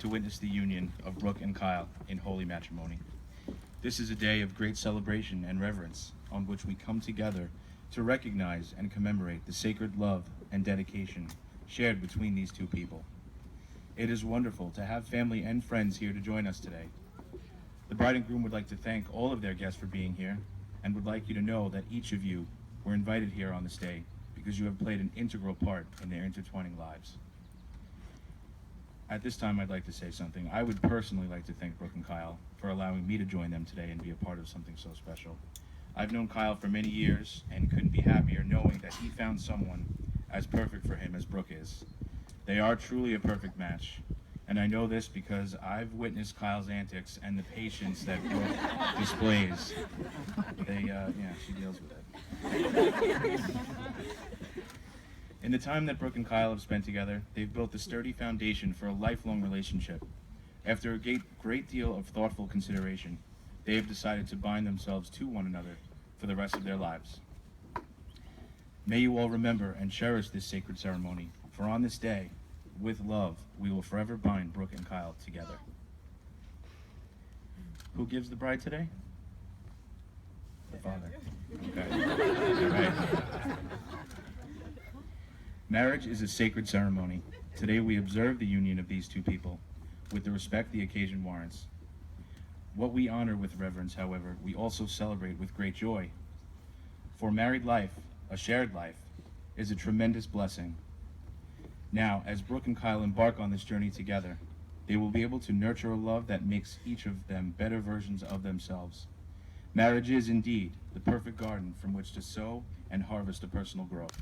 to witness the union of Brooke and Kyle in holy matrimony. This is a day of great celebration and reverence on which we come together to recognize and commemorate the sacred love and dedication shared between these two people. It is wonderful to have family and friends here to join us today. The bride and groom would like to thank all of their guests for being here and would like you to know that each of you were invited here on this day because you have played an integral part in their intertwining lives. At this time, I'd like to say something. I would personally like to thank Brooke and Kyle for allowing me to join them today and be a part of something so special. I've known Kyle for many years and couldn't be happier knowing that he found someone as perfect for him as Brooke is. They are truly a perfect match, and I know this because I've witnessed Kyle's antics and the patience that Brooke displays. She deals with it. In the time that Brooke and Kyle have spent together, they've built a sturdy foundation for a lifelong relationship. After a great deal of thoughtful consideration, they have decided to bind themselves to one another for the rest of their lives. May you all remember and cherish this sacred ceremony, for on this day, with love, we will forever bind Brooke and Kyle together. Who gives the bride today? The father. Okay. All right. Marriage is a sacred ceremony. Today we observe the union of these two people with the respect the occasion warrants. What we honor with reverence, however, we also celebrate with great joy. For married life, a shared life, is a tremendous blessing. Now, as Brooke and Kyle embark on this journey together, they will be able to nurture a love that makes each of them better versions of themselves. Marriage is indeed the perfect garden from which to sow and harvest a personal growth.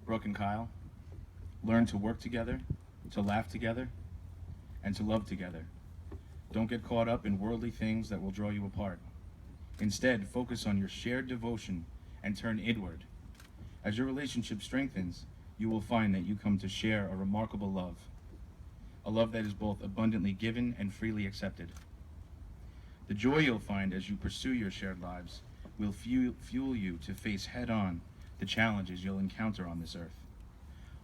Brooke and Kyle, learn to work together, to laugh together, and to love together. Don't get caught up in worldly things that will draw you apart. Instead, focus on your shared devotion and turn inward. As your relationship strengthens, you will find that you come to share a remarkable love, a love that is both abundantly given and freely accepted. The joy you'll find as you pursue your shared lives will fuel you to face head-on the challenges you'll encounter on this earth.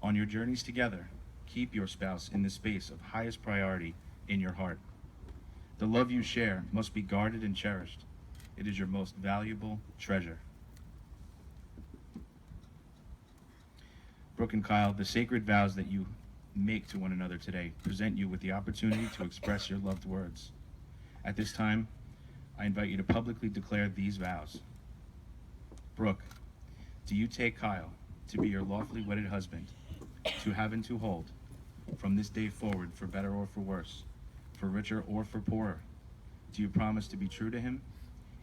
On your journeys together, keep your spouse in the space of highest priority in your heart. The love you share must be guarded and cherished. It is your most valuable treasure. Brooke and Kyle, the sacred vows that you make to one another today present you with the opportunity to express your loved words. At this time, I invite you to publicly declare these vows. Brooke, do you take Kyle to be your lawfully wedded husband, to have and to hold, from this day forward, for better or for worse, for richer or for poorer? Do you promise to be true to him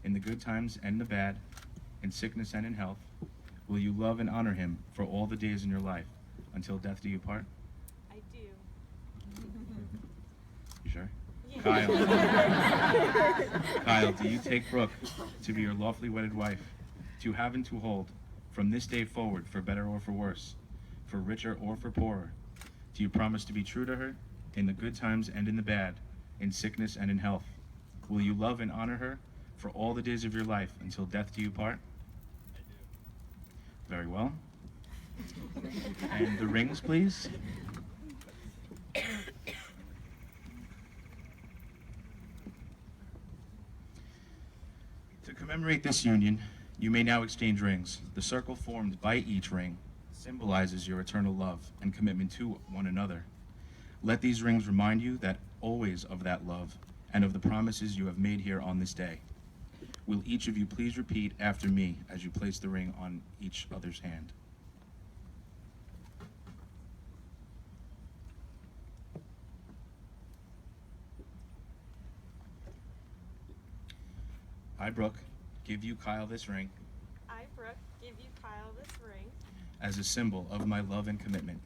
in the good times and the bad, in sickness and in health? Will you love and honor him for all the days in your life, until death do you part? I do. You sure? Yeah. Kyle, do you take Brooke to be your lawfully wedded wife, to have and to hold, from this day forward, for better or for worse, for richer or for poorer? Do you promise to be true to her in the good times and in the bad, in sickness and in health? Will you love and honor her for all the days of your life, until death do you part? I do. Very well. And the rings, please. To commemorate this union, you may now exchange rings. The circle formed by each ring symbolizes your eternal love and commitment to one another. Let these rings remind you that always of that love and of the promises you have made here on this day. Will each of you please repeat after me as you place the ring on each other's hand? I, Brooke, give you, Kyle, this ring I, Brooke, give you, Kyle, this ring as a symbol of my love and commitment.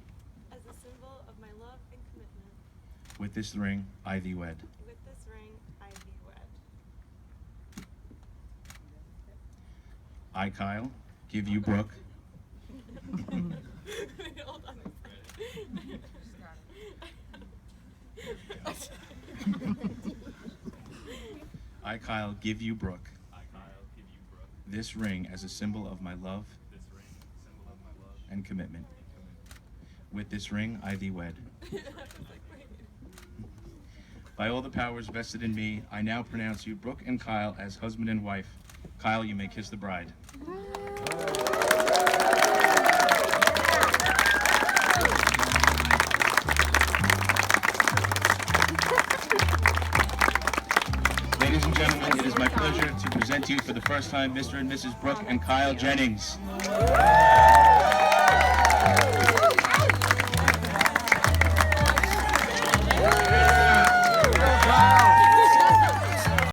as a symbol of my love and commitment. With this ring, I thee wed. With this ring, I thee wed. I, Kyle, give you, Brooke, Hold on a second. I, Kyle, give you, Brooke, I, Kyle, give you Brooke this ring as a symbol of my love this ring, symbol of my love and commitment. and commitment. With this ring, I thee wed. I was like, By all the powers vested in me, I now pronounce you, Brooke and Kyle, as husband and wife. Kyle, you may kiss the bride. Ladies and gentlemen, it is my pleasure to present to you for the first time Mr. and Mrs. Brooke and Kyle Jennings.